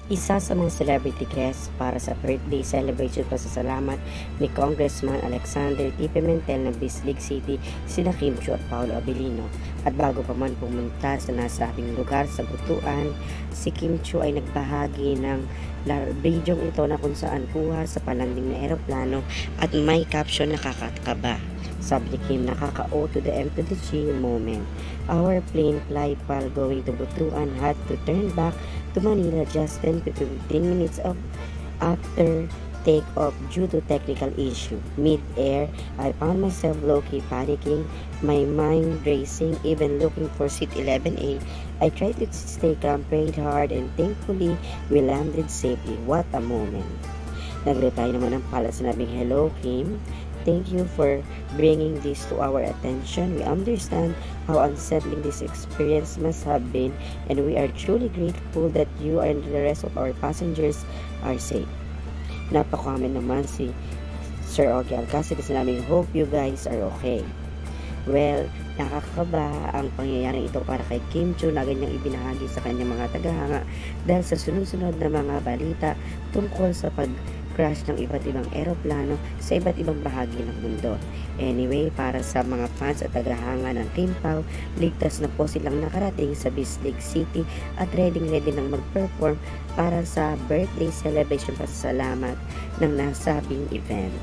Isa sa mga celebrity guests para sa birthday celebration pasasalamat ni Congressman Alexander T. Pimentel ng Bislig City sina Kim Chiu at Paolo Abilino. At bago pa man pumunta sa nasabing lugar sa Butuan, si Kim Chiu ay nagbahagi ng bidyong ito na kung saan kuha sa palanding na eroplano at may caption na kakakaba. Sabi ni Kim, nakaka-O to the M to the G moment. Our plane flight while going to Butuan had to turn back to Manila just 10 to 15 minutes after takeoff due to technical issue. Mid-air, I found myself low-key panicking, my mind racing, even looking for seat 11A. I tried to stay calm, prayed hard, and thankfully, we landed safely. What a moment. Nag-reply naman ang pilot, sinabing, "Hello, Kim. Thank you for bringing this to our attention. We understand how unsettling this experience must have been, and we are truly grateful that you and the rest of our passengers are safe." Napaka-comment naman si Sir Ogie Alcacid, sinabing, "Hope you guys are okay." Well, nakakakaba ang pangyayaring ito para kay Kim Chiu na ganyang ibinahagi sa kanyang mga tagahanga dahil sa sunod-sunod na mga balita tungkol sa pag-crash ng iba't ibang eroplano sa iba't ibang bahagi ng mundo. Anyway, para sa mga fans at tagahanga ng Kim Pao, ligtas na po silang nakarating sa Bislig City at ready nang mag-perform para sa birthday celebration pasasalamat ng nasabing event.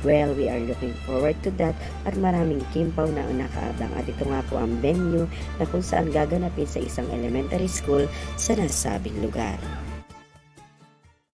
Well, we are looking forward to that at maraming Kim Pao na nakaabang at ito nga po ang venue na kung saan gaganapin sa isang elementary school sa nasabing lugar.